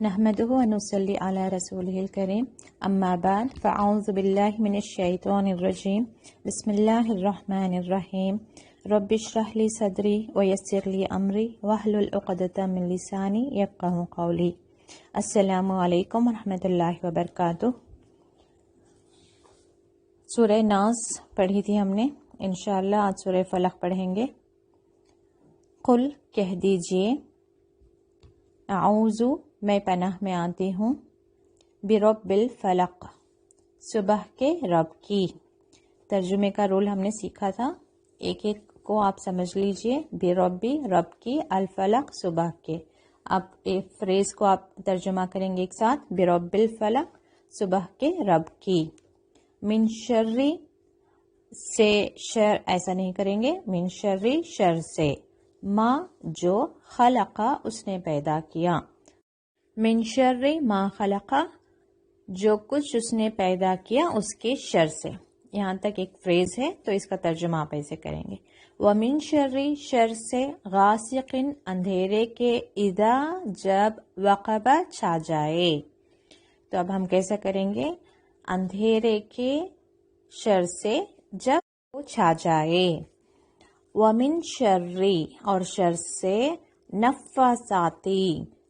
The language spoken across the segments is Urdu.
نحمدہ و نصلی علی رسولہ الکریم اما بعد فاعوذ باللہ من الشیطان الرجیم بسم اللہ الرحمن الرحیم رب اشرح لی صدری ویسر لی امری واحلل عقدۃ من لسانی یفقہوا قولی۔ السلام علیکم ورحمۃ اللہ وبرکاتہ۔ سورہ ناس پڑھی تھی ہم نے، انشاءاللہ آج سورہ فلق پڑھیں گے۔ قل کہہ دیجئے، اعوذ میں پناہ میں آتی ہوں، برب الفلق صبح کے رب کی۔ ترجمے کا رول ہم نے سیکھا تھا، ایک ایک کو آپ سمجھ لیجئے۔ بربی رب کی، الفلق صبح کے۔ اب ایک فریز کو آپ ترجمہ کریں گے ایک ساتھ، برب الفلق صبح کے رب کی۔ من شری سے، شر ایسا نہیں کریں گے، من شری شر سے، ما جو خلقا اس نے پیدا کیا، من شر ما خلقا جو کچھ اس نے پیدا کیا اس کے شر سے۔ یہاں تک ایک فریز ہے تو اس کا ترجمہ آپ ایسے کریں گے، ومن شر شر سے، غاسق اندھیرے کے، اذا جب، وقب چھا جائے۔ تو اب ہم کیسا کریں گے، اندھیرے کے شر سے جب وہ چھا جائے۔ ومن شر اور شر سے، نفاساتی،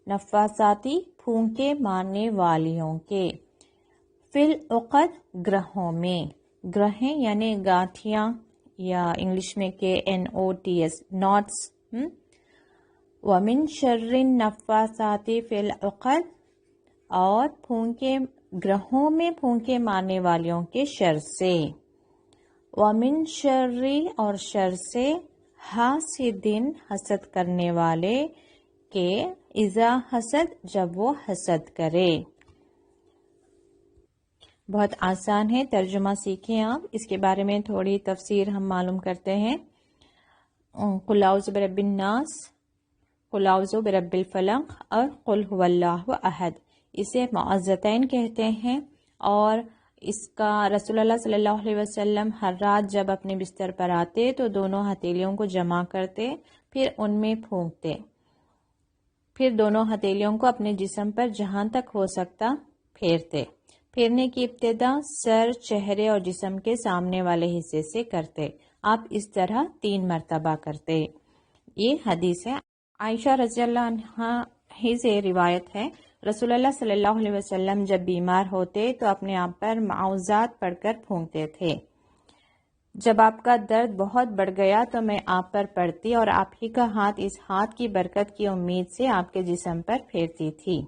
نفاساتی پھونکے مارنے والیوں کے، فی العقد گرہوں میں، گرہیں یعنی گاٹھیاں یا انگلش میں KNOTS نوٹس۔ ومن شر النفاساتی فی العقد، اور پھونکے گرہوں میں پھونکے مارنے والیوں کے شر سے۔ ومن شر اور شر سے، حاسدن حسد کرنے والے کے، اذا حسد جب وہ حسد کرے۔ بہت آسان ہے، ترجمہ سیکھیں آپ، اس کے بارے میں تھوڑی تفسیر ہم معلوم کرتے ہیں۔ قل اعوذ برب الناس، قل اعوذ برب الفلق اور قل هو اللہ احد، اسے معوذتین کہتے ہیں، اور اس کا رسول اللہ صلی اللہ علیہ وسلم ہر رات جب اپنے بستر پر آتے تو دونوں ہتھیلیوں کو جمع کرتے، پھر ان میں پھونکتے، پھر دونوں ہتھیلیوں کو اپنے جسم پر جہاں تک ہو سکتا پھیرتے۔ پھیرنے کی ابتدا سر، چہرے اور جسم کے سامنے والے حصے سے کرتے۔ آپ اس طرح 3 مرتبہ کرتے۔ یہ حدیث ہے، عائشہ رضی اللہ عنہا سے روایت ہے، رسول اللہ صلی اللہ علیہ وسلم جب بیمار ہوتے تو اپنے آپ پر معوذات پڑھ کر پھونکتے تھے۔ جب آپ کا درد بہت بڑھ گیا تو میں آپ پر پڑتی اور آپ ہی کا ہاتھ اس ہاتھ کی برکت کی امید سے آپ کے جسم پر پھیرتی تھی۔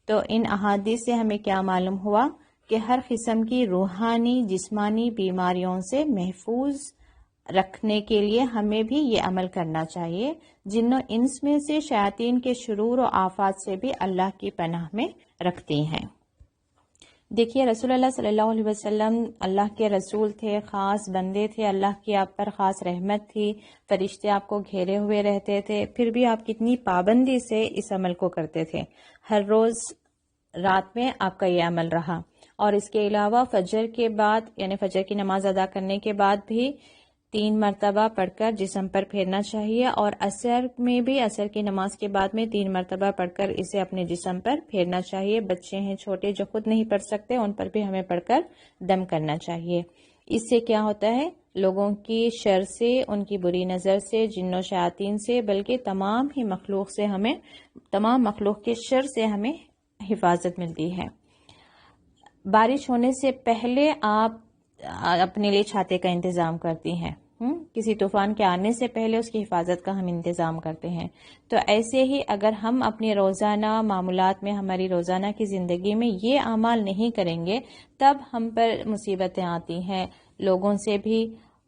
تو ان احادیث سے ہمیں کیا معلوم ہوا کہ ہر قسم کی روحانی جسمانی بیماریوں سے محفوظ رکھنے کے لیے ہمیں بھی یہ عمل کرنا چاہیے۔ جن و انس میں سے شیاطین کے شرور و آفات سے بھی اللہ کی پناہ میں رکھتی ہیں۔ دیکھیے رسول اللہ صلی اللہ علیہ وسلم اللہ کے رسول تھے، خاص بندے تھے، اللہ کی آپ پر خاص رحمت تھی، فرشتے آپ کو گھیرے ہوئے رہتے تھے، پھر بھی آپ کتنی پابندی سے اس عمل کو کرتے تھے۔ ہر روز رات میں آپ کا یہ عمل رہا، اور اس کے علاوہ فجر کے بعد یعنی فجر کی نماز ادا کرنے کے بعد بھی 3 مرتبہ پڑھ کر جسم پر پھیرنا چاہیے، اور عصر میں بھی عصر کی نماز کے بعد میں 3 مرتبہ پڑھ کر اسے اپنے جسم پر پھیرنا چاہیے۔ بچے ہیں چھوٹے جو خود نہیں پڑھ سکتے، ان پر بھی ہمیں پڑھ کر دم کرنا چاہیے۔ اس سے کیا ہوتا ہے، لوگوں کی شر سے، ان کی بری نظر سے، جن و شیاطین سے، بلکہ تمام ہی مخلوق سے، ہمیں تمام مخلوق کے شر سے ہمیں حفاظت ملتی ہے۔ بارش ہونے سے پہلے آپ اپنے لیے چھاتے کا انتظام کرتی ہیں، کسی طوفان کے آنے سے پہلے اس کی حفاظت کا ہم انتظام کرتے ہیں۔ تو ایسے ہی اگر ہم اپنے روزانہ معاملات میں، ہماری روزانہ کی زندگی میں یہ اعمال نہیں کریں گے، تب ہم پر مصیبتیں آتی ہیں، لوگوں سے بھی،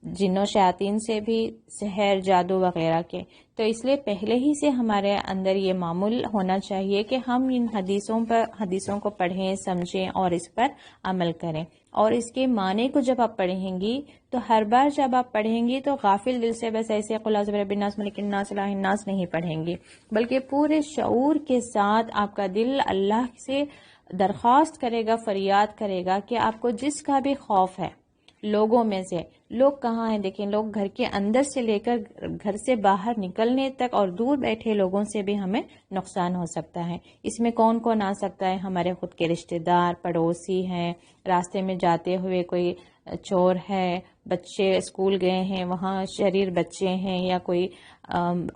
جن و شیاطین سے بھی، سحر جادو وغیرہ کے۔ تو اس لیے پہلے ہی سے ہمارے اندر یہ معمول ہونا چاہیے کہ ہم ان حدیثوں کو پڑھیں، سمجھیں اور اس پر عمل کریں۔ اور اس کے معنی کو جب آپ پڑھیں گی تو ہر بار جب آپ پڑھیں گی تو غافل دل سے بس ایسے قل اعوذ برب الناس ملک الناس الہ الناس نہیں پڑھیں گی، بلکہ پورے شعور کے ساتھ آپ کا دل اللہ سے درخواست کرے گا، فریاد کرے گا کہ آپ کو جس کا بھی خوف ہے لوگوں میں سے، لوگ کہاں ہیں؟ دیکھیں، لوگ گھر کے اندر سے لے کر گھر سے باہر نکلنے تک اور دور بیٹھے لوگوں سے بھی ہمیں نقصان ہو سکتا ہے۔ اس میں کون کون آ سکتا ہے؟ ہمارے خود کے رشتہ دار، پڑوسی ہیں، راستے میں جاتے ہوئے کوئی چور ہے، بچے اسکول گئے ہیں وہاں شریر بچے ہیں، یا کوئی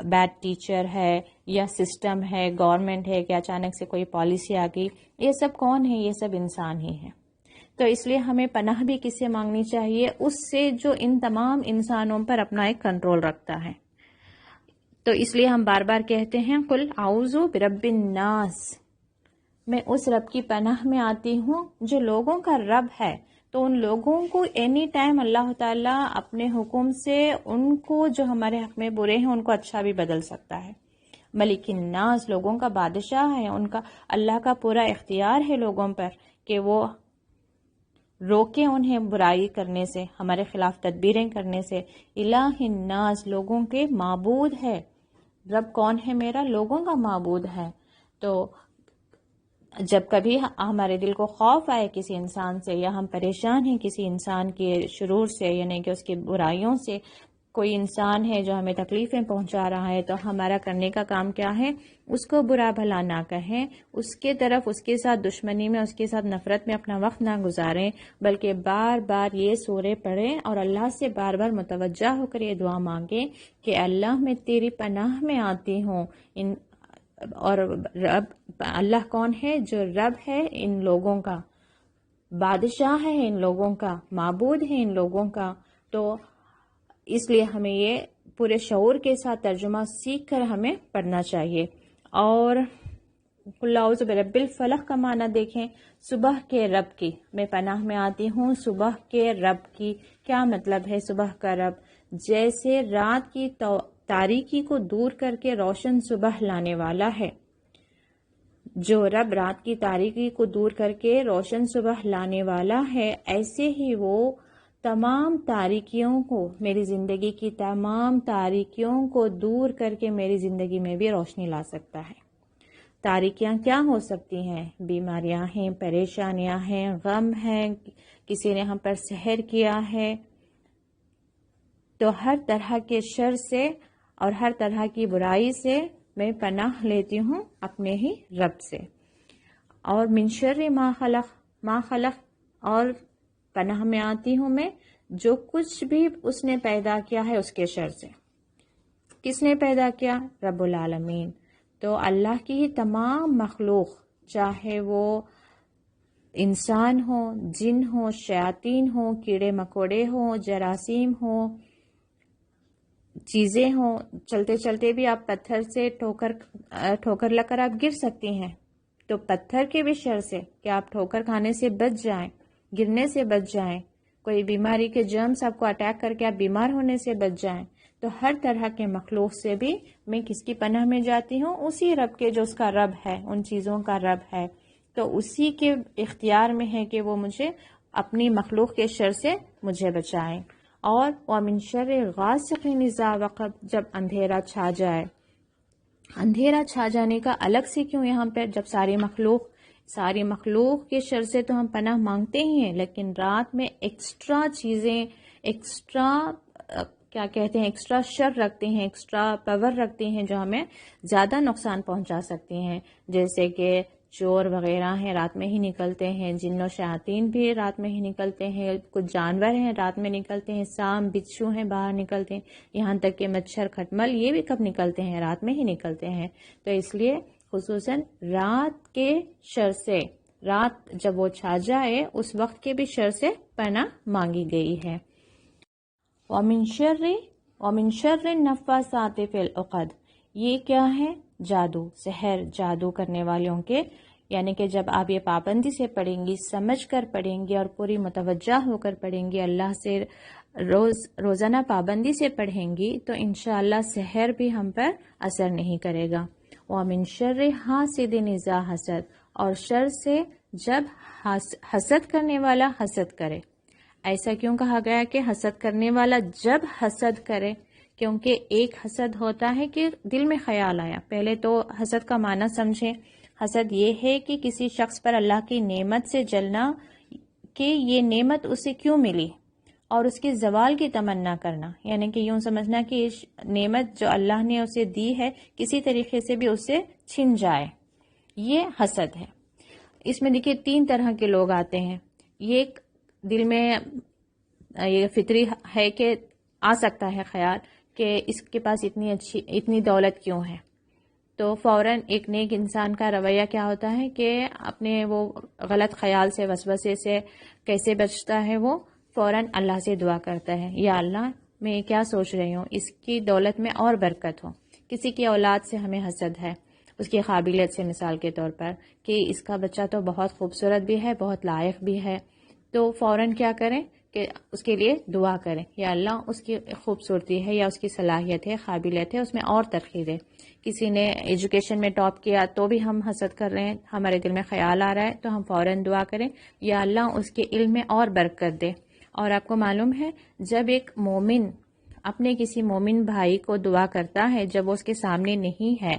بیڈ ٹیچر ہے، یا سسٹم ہے، گورنمنٹ ہے کہ اچانک سے کوئی پالیسی آ گئی۔ یہ سب کون ہے؟ یہ سب انسان ہی ہیں۔ تو اس لیے ہمیں پناہ بھی کس سے مانگنی چاہیے؟ اس سے جو ان تمام انسانوں پر اپنا ایک کنٹرول رکھتا ہے۔ تو اس لیے ہم بار بار کہتے ہیں قل اعوذ برب الناس، میں اس رب کی پناہ میں آتی ہوں جو لوگوں کا رب ہے۔ تو ان لوگوں کو اینی ٹائم اللہ تعالیٰ اپنے حکم سے ان کو جو ہمارے حق میں برے ہیں ان کو اچھا بھی بدل سکتا ہے۔ ملک الناس، لوگوں کا بادشاہ ہے، ان کا اللہ کا پورا اختیار ہے لوگوں پر کہ وہ روکے انہیں برائی کرنے سے، ہمارے خلاف تدبیریں کرنے سے۔ الہ الناس، لوگوں کے معبود ہے۔ رب کون ہے میرا؟ لوگوں کا معبود ہے۔ تو جب کبھی ہمارے دل کو خوف آئے کسی انسان سے، یا ہم پریشان ہیں کسی انسان کے شرور سے، یعنی کہ اس کی برائیوں سے، کوئی انسان ہے جو ہمیں تکلیفیں پہنچا رہا ہے، تو ہمارا کرنے کا کام کیا ہے؟ اس کو برا بھلا نہ کہیں، اس کے طرف اس کے ساتھ دشمنی میں، اس کے ساتھ نفرت میں اپنا وقت نہ گزاریں، بلکہ بار بار یہ سورے پڑھیں اور اللہ سے بار بار متوجہ ہو کر یہ دعا مانگیں کہ اللہ میں تیری پناہ میں آتی ہوں۔ اور رب اللہ کون ہے؟ جو رب ہے ان لوگوں کا، بادشاہ ہے ان لوگوں کا، معبود ہے ان لوگوں کا۔ تو اس لیے ہمیں یہ پورے شعور کے ساتھ ترجمہ سیکھ کر ہمیں پڑھنا چاہیے۔ اور قل اعوذ برب الفلق کا معنی دیکھیں، صبح کے رب کی میں پناہ میں آتی ہوں۔ صبح کے رب کی کیا مطلب ہے؟ صبح کا رب جیسے رات کی تاریکی کو دور کر کے روشن صبح لانے والا ہے۔ جو رب رات کی تاریکی کو دور کر کے روشن صبح لانے والا ہے، ایسے ہی وہ تمام تاریکیوں کو، میری زندگی کی تمام تاریکیوں کو دور کر کے میری زندگی میں بھی روشنی لا سکتا ہے۔ تاریکیاں کیا ہو سکتی ہیں؟ بیماریاں ہیں، پریشانیاں ہیں، غم ہیں، کسی نے ہم پر سحر کیا ہے۔ تو ہر طرح کے شر سے اور ہر طرح کی برائی سے میں پناہ لیتی ہوں اپنے ہی رب سے۔ اور من شر ما خلق، اور پناہ میں آتی ہوں میں جو کچھ بھی اس نے پیدا کیا ہے اس کے شر سے۔ کس نے پیدا کیا؟ رب العالمین۔ تو اللہ کی ہی تمام مخلوق، چاہے وہ انسان ہو، جن ہو، شیاطین ہو، کیڑے مکوڑے ہوں، جراثیم ہوں، چیزیں ہوں، چلتے چلتے بھی آپ پتھر سے ٹھوکر لگ کر آپ گر سکتی ہیں، تو پتھر کے بھی شر سے کہ آپ ٹھوکر کھانے سے بچ جائیں، گرنے سے بچ جائیں، کوئی بیماری کے جرمز آپ کو اٹیک کر کے آپ بیمار ہونے سے بچ جائیں۔ تو ہر طرح کے مخلوق سے بھی میں کس کی پناہ میں جاتی ہوں؟ اسی رب کے جو اس کا رب ہے، ان چیزوں کا رب ہے۔ تو اسی کے اختیار میں ہے کہ وہ مجھے اپنی مخلوق کے شر سے مجھے بچائیں۔ اور وَمِن شَرِّ غَاسِقٍ إِذَا وَقَبَ، جب اندھیرا چھا جائے۔ اندھیرا چھا جانے کا الگ سے کیوں یہاں پہ؟ جب ساری مخلوق کے شر سے تو ہم پناہ مانگتے ہی ہیں، لیکن رات میں ایکسٹرا چیزیں، ایکسٹرا کیا کہتے ہیں، ایکسٹرا شر رکھتے ہیں، ایکسٹرا پاور رکھتے ہیں جو ہمیں زیادہ نقصان پہنچا سکتے ہیں، جیسے کہ چور وغیرہ ہیں رات میں ہی نکلتے ہیں، جن و شیاطین بھی رات میں ہی نکلتے ہیں، کچھ جانور ہیں رات میں نکلتے ہیں، سام بچھو ہیں باہر نکلتے ہیں، یہاں تک کہ مچھر کھٹمل یہ بھی کب نکلتے ہیں؟ رات میں ہی نکلتے ہیں۔ تو اس لیے خصوصاً رات کے شر سے، رات جب وہ چھا جائے اس وقت کے بھی شر سے پناہ مانگی گئی ہے۔ وَمِن شَرِّ النَّفَّاثَاتِ فِي الْعُقَدِ، یہ کیا ہے؟ جادو، سحر، جادو کرنے والوں کے، یعنی کہ جب آپ یہ پابندی سے پڑھیں گی، سمجھ کر پڑھیں گی اور پوری متوجہ ہو کر پڑھیں گی، اللہ سے روزانہ پابندی سے پڑھیں گی، تو انشاءاللہ سحر بھی ہم پر اثر نہیں کرے گا۔ وَمِن شَرِّ حَاسِدٍ إِذَا حَسَدَ، اور شر سے جب حسد کرنے والا حسد کرے۔ ایسا کیوں کہا گیا کہ حسد کرنے والا جب حسد کرے؟ کیونکہ ایک حسد ہوتا ہے کہ دل میں خیال آیا۔ پہلے تو حسد کا معنی سمجھیں۔ حسد یہ ہے کہ کسی شخص پر اللہ کی نعمت سے جلنا، کہ یہ نعمت اسے کیوں ملی، اور اس کے زوال کی تمنا کرنا، یعنی کہ یوں سمجھنا کہ نعمت جو اللہ نے اسے دی ہے کسی طریقے سے بھی اسے چھن جائے، یہ حسد ہے۔ اس میں دیکھیے 3 طرح کے لوگ آتے ہیں۔ یہ ایک دل میں یہ فطری ہے کہ آ سکتا ہے خیال کہ اس کے پاس اتنی دولت کیوں ہے، تو فوراً ایک نیک انسان کا رویہ کیا ہوتا ہے کہ اپنے وہ غلط خیال سے، وسوسے سے کیسے بچتا ہے، وہ فوراً اللہ سے دعا کرتا ہے، یا اللہ میں کیا سوچ رہی ہوں، اس کی دولت میں اور برکت ہو۔ کسی کی اولاد سے ہمیں حسد ہے، اس کی قابلیت سے، مثال کے طور پر کہ اس کا بچہ تو بہت خوبصورت بھی ہے، بہت لائق بھی ہے، تو فوراً کیا کریں کہ اس کے لیے دعا کریں، یا اللہ اس کی خوبصورتی ہے یا اس کی صلاحیت ہے، قابلیت ہے، اس میں اور ترقی دے۔ کسی نے ایجوکیشن میں ٹاپ کیا تو بھی ہم حسد کر رہے ہیں، ہمارے دل میں خیال آ رہا ہے تو ہم فوراً دعا کریں، یا اللہ اس کے علم میں اور برکت دے۔ اور آپ کو معلوم ہے جب ایک مومن اپنے کسی مومن بھائی کو دعا کرتا ہے جب وہ اس کے سامنے نہیں ہے،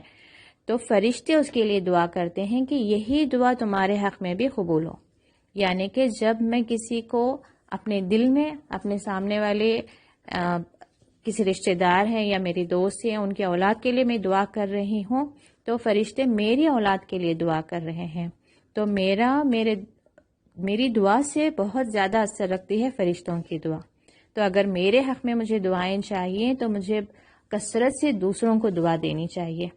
تو فرشتے اس کے لیے دعا کرتے ہیں کہ یہی دعا تمہارے حق میں بھی قبول ہو۔ یعنی کہ جب میں کسی کو اپنے دل میں، اپنے سامنے والے کسی رشتہ دار ہیں یا میری دوست ہیں، ان کی اولاد کے لیے میں دعا کر رہی ہوں، تو فرشتے میری اولاد کے لیے دعا کر رہے ہیں، تو میری دعا سے بہت زیادہ اثر رکھتی ہے فرشتوں کی دعا۔ تو اگر میرے حق میں مجھے دعائیں چاہیے تو مجھے کثرت سے دوسروں کو دعا دینی چاہیے۔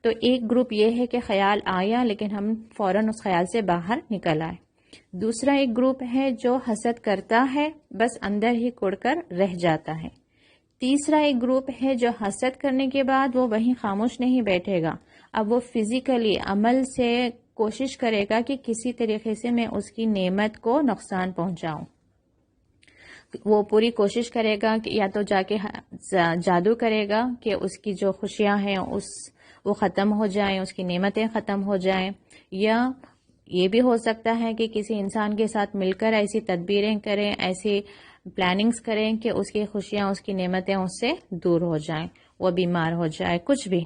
تو ایک گروپ یہ ہے کہ خیال آیا لیکن ہم فوراً اس خیال سے باہر نکل آئے۔ دوسرا ایک گروپ ہے جو حسد کرتا ہے، بس اندر ہی کڑ کر رہ جاتا ہے۔ تیسرا ایک گروپ ہے جو حسد کرنے کے بعد وہ وہیں خاموش نہیں بیٹھے گا، اب وہ فزیکلی عمل سے کوشش کرے گا کہ کسی طریقے سے میں اس کی نعمت کو نقصان پہنچاؤں۔ وہ پوری کوشش کرے گا کہ یا تو جا کے جادو کرے گا کہ اس کی جو خوشیاں ہیں وہ ختم ہو جائیں، اس کی نعمتیں ختم ہو جائیں، یا یہ بھی ہو سکتا ہے کہ کسی انسان کے ساتھ مل کر ایسی تدبیریں کریں، ایسی پلاننگز کریں کہ اس کی خوشیاں، اس کی نعمتیں اس سے دور ہو جائیں، وہ بیمار ہو جائے، کچھ بھی۔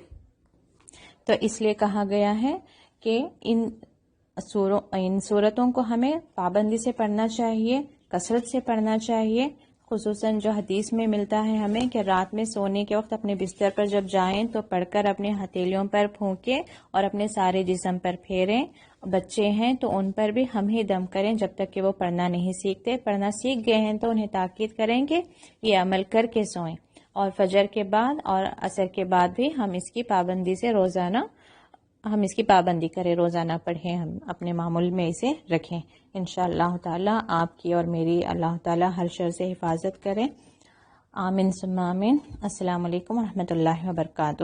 تو اس لیے کہا گیا ہے کہ ان صورتوں کو ہمیں پابندی سے پڑھنا چاہیے، کثرت سے پڑھنا چاہیے، خصوصاً جو حدیث میں ملتا ہے ہمیں کہ رات میں سونے کے وقت اپنے بستر پر جب جائیں تو پڑھ کر اپنے ہتھیلیوں پر پھونکیں اور اپنے سارے جسم پر پھیریں۔ بچے ہیں تو ان پر بھی ہم ہی دم کریں جب تک کہ وہ پڑھنا نہیں سیکھتے، پڑھنا سیکھ گئے ہیں تو انہیں تاکید کریں کہ یہ عمل کر کے سوئیں، اور فجر کے بعد اور عصر کے بعد بھی ہم اس کی پابندی سے پابندی کریں، روزانہ پڑھیں، ہم اپنے معمول میں اسے رکھیں۔ انشاءاللہ تعالیٰ آپ کی اور میری اللہ تعالیٰ ہر شر سے حفاظت کریں۔ آمین ثم آمین۔ السلام علیکم ورحمۃ اللہ وبرکاتہ۔